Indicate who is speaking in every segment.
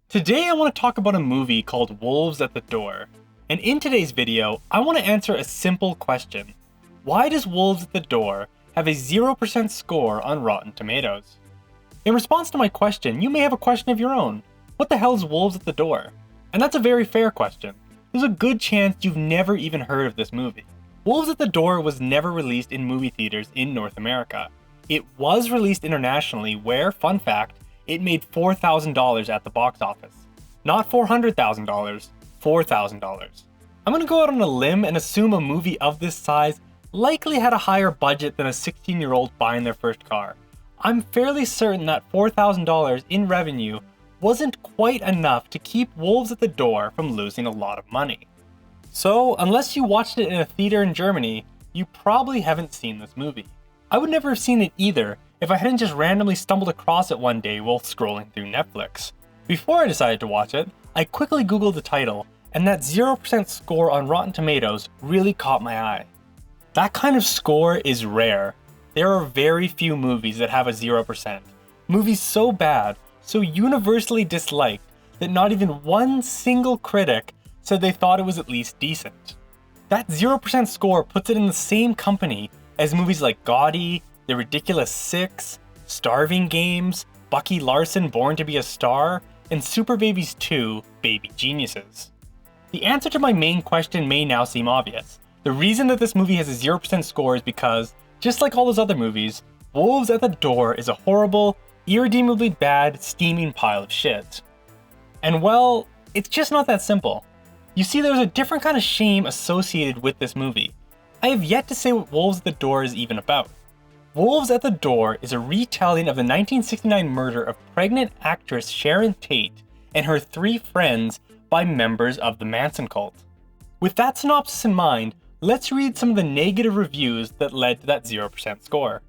Speaker 1: Today I want to talk about a movie called Wolves at the Door, and in today's video I want to answer a simple question. Why does Wolves at the Door have a 0% score on Rotten Tomatoes? In response to my question, you may have a question of your own. What the hell is Wolves at the Door? And that's a very fair question. There's a good chance you've never even heard of this movie. Wolves at the Door was never released in movie theaters in North America. It was released internationally where, fun fact, it made $4,000 at the box office. Not $400,000, $4,000. I'm gonna go out on a limb and assume a movie of this size likely had a higher budget than a 16-year-old buying their first car. I'm fairly certain that $4,000 in revenue wasn't quite enough to keep Wolves at the Door from losing a lot of money. So, unless you watched it in a theater in Germany, you probably haven't seen this movie. I would never have seen it either if I hadn't just randomly stumbled across it one day while scrolling through Netflix. Before I decided to watch it, I quickly googled the title, and that 0% score on Rotten Tomatoes really caught my eye. That kind of score is rare. There are very few movies that have a 0%. Movies so bad, so universally disliked, that not even one single critic said they thought it was at least decent. That 0% score puts it in the same company as movies like Gaudi, The Ridiculous Six, Starving Games, Bucky Larson Born to be a Star, and Super Babies 2, Baby Geniuses. The answer to my main question may now seem obvious. The reason that this movie has a 0% score is because, just like all those other movies, Wolves at the Door is a horrible, irredeemably bad, steaming pile of shit. And well, it's just not that simple. You see, there's a different kind of shame associated with this movie. I have yet to say what Wolves at the Door is even about. Wolves at the Door is a retelling of the 1969 murder of pregnant actress Sharon Tate and her 3 friends by members of the Manson cult. With that synopsis in mind, let's read some of the negative reviews that led to that 0% score.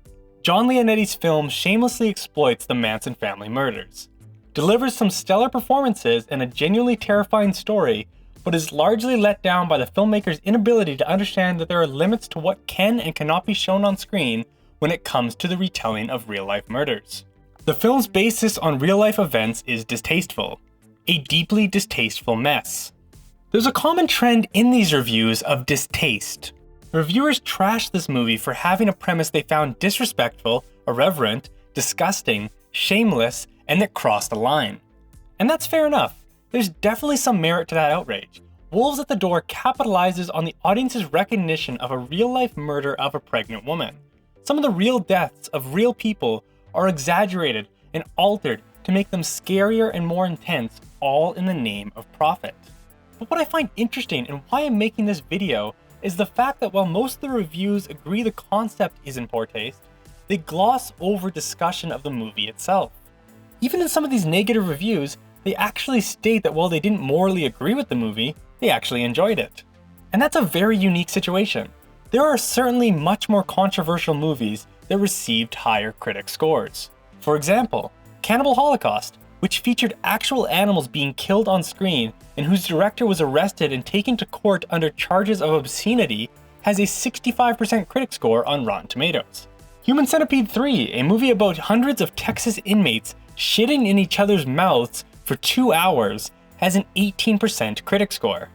Speaker 1: John Leonetti's film shamelessly exploits the Manson family murders, delivers some stellar performances and a genuinely terrifying story, but is largely let down by the filmmaker's inability to understand that there are limits to what can and cannot be shown on screen when it comes to the retelling of real-life murders. The film's basis on real-life events is distasteful, a deeply distasteful mess. There's a common trend in these reviews of distaste. Reviewers trash this movie for having a premise they found disrespectful, irreverent, disgusting, shameless, and that crossed a line. And that's fair enough. There's definitely some merit to that outrage. Wolves at the Door capitalizes on the audience's recognition of a real-life murder of a pregnant woman. Some of the real deaths of real people are exaggerated and altered to make them scarier and more intense, all in the name of profit. But what I find interesting and why I'm making this video is the fact that while most of the reviews agree the concept is in poor taste, they gloss over discussion of the movie itself. Even in some of these negative reviews, they actually state that while they didn't morally agree with the movie, they actually enjoyed it. And that's a very unique situation. There are certainly much more controversial movies that received higher critic scores. For example, Cannibal Holocaust, which featured actual animals being killed on screen and whose director was arrested and taken to court under charges of obscenity, has a 65% critic score on Rotten Tomatoes. Human Centipede 3, a movie about hundreds of Texas inmates shitting in each other's mouths for 2 hours, has an 18% critic score.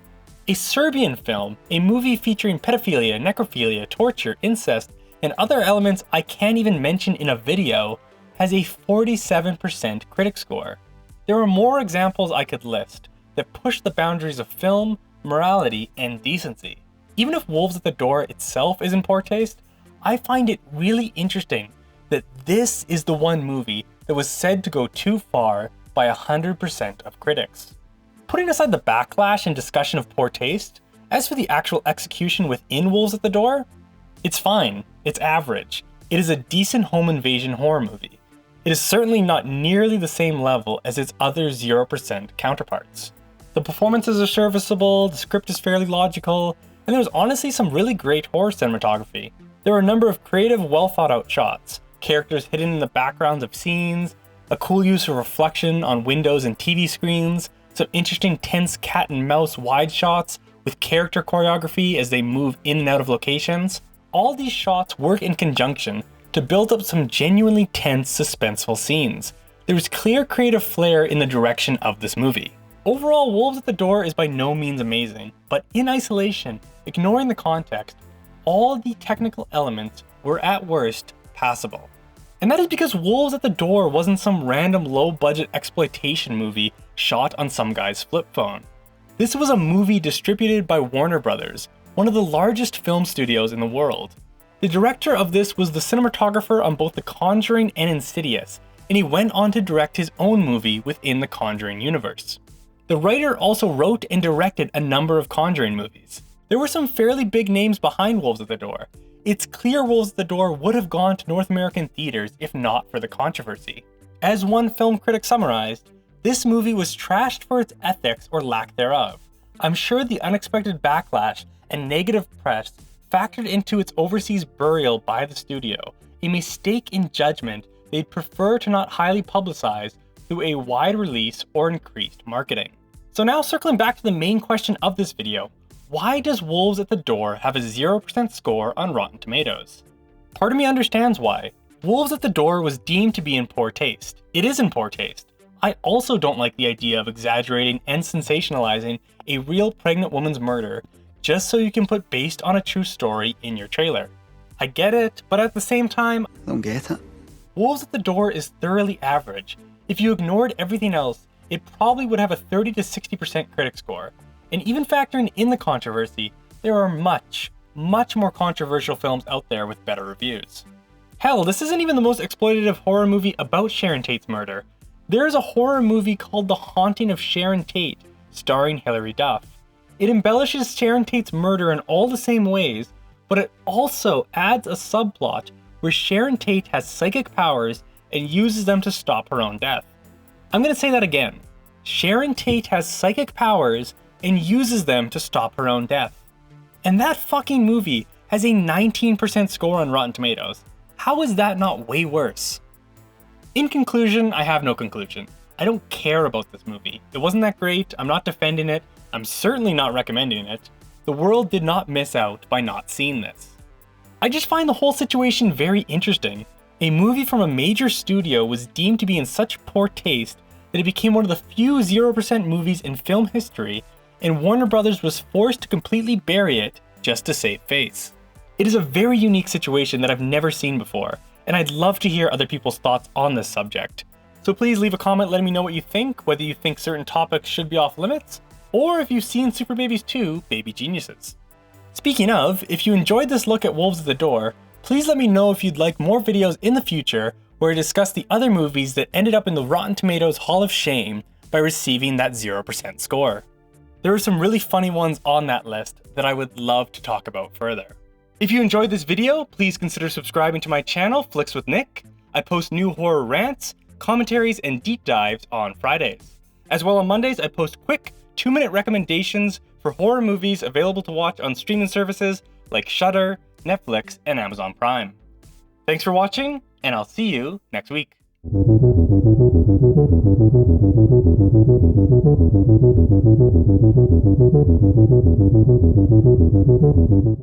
Speaker 1: A Serbian film, a movie featuring pedophilia, necrophilia, torture, incest, and other elements I can't even mention in a video, has a 47% critic score. There are more examples I could list that push the boundaries of film, morality, and decency. Even if Wolves at the Door itself is in poor taste, I find it really interesting that this is the one movie that was said to go too far by 100% of critics. Putting aside the backlash and discussion of poor taste, as for the actual execution within Wolves at the Door, it's fine, it's average. It is a decent home invasion horror movie. It is certainly not nearly the same level as its other 0% counterparts. The performances are serviceable, the script is fairly logical, and there's honestly some really great horror cinematography. There are a number of creative, well thought out shots, characters hidden in the backgrounds of scenes, a cool use of reflection on windows and TV screens, some interesting tense cat and mouse wide shots with character choreography as they move in and out of locations. All these shots work in conjunction to build up some genuinely tense, suspenseful scenes. There was clear creative flair in the direction of this movie. Overall, Wolves at the Door is by no means amazing, but in isolation, ignoring the context, all the technical elements were at worst passable. And that is because Wolves at the Door wasn't some random low-budget exploitation movie shot on some guy's flip phone. This was a movie distributed by Warner Brothers, one of the largest film studios in the world. The director of this was the cinematographer on both The Conjuring and Insidious, and he went on to direct his own movie within the Conjuring universe. The writer also wrote and directed a number of Conjuring movies. There were some fairly big names behind Wolves at the Door. It's clear Wolves at the Door would have gone to North American theaters if not for the controversy. As one film critic summarized, this movie was trashed for its ethics or lack thereof. I'm sure the unexpected backlash and negative press factored into its overseas burial by the studio, a mistake in judgment they'd prefer to not highly publicize through a wide release or increased marketing. So now circling back to the main question of this video, why does Wolves at the Door have a 0% score on Rotten Tomatoes? Part of me understands why. Wolves at the Door was deemed to be in poor taste. It is in poor taste. I also don't like the idea of exaggerating and sensationalizing a real pregnant woman's murder just so you can put based on a true story in your trailer. I get it, but at the same time,
Speaker 2: I don't get it.
Speaker 1: Wolves at the Door is thoroughly average. If you ignored everything else, it probably would have a 30 to 60% critic score. And even factoring in the controversy, there are much more controversial films out there with better reviews. Hell, this isn't even the most exploitative horror movie about Sharon Tate's murder. There is a horror movie called The Haunting of Sharon Tate, starring Hilary Duff. It embellishes Sharon Tate's murder in all the same ways, but it also adds a subplot where Sharon Tate has psychic powers and uses them to stop her own death. I'm gonna say that again. Sharon Tate has psychic powers and uses them to stop her own death. And that fucking movie has a 19% score on Rotten Tomatoes. How is that not way worse? In conclusion, I have no conclusion. I don't care about this movie. It wasn't that great, I'm not defending it, I'm certainly not recommending it. The world did not miss out by not seeing this. I just find the whole situation very interesting. A movie from a major studio was deemed to be in such poor taste that it became one of the few 0% movies in film history, and Warner Brothers was forced to completely bury it just to save face. It is a very unique situation that I've never seen before, and I'd love to hear other people's thoughts on this subject. So please leave a comment letting me know what you think, whether you think certain topics should be off limits, or if you've seen Super Babies 2, Baby Geniuses. Speaking of, if you enjoyed this look at Wolves at the Door, please let me know if you'd like more videos in the future where I discuss the other movies that ended up in the Rotten Tomatoes Hall of Shame by receiving that 0% score. There are some really funny ones on that list that I would love to talk about further. If you enjoyed this video, please consider subscribing to my channel, Flicks with Nick. I post new horror rants, commentaries, and deep dives on Fridays. As well on Mondays, I post quick 2-minute recommendations for horror movies available to watch on streaming services like Shudder, Netflix, and Amazon Prime. Thanks for watching, and I'll see you next week.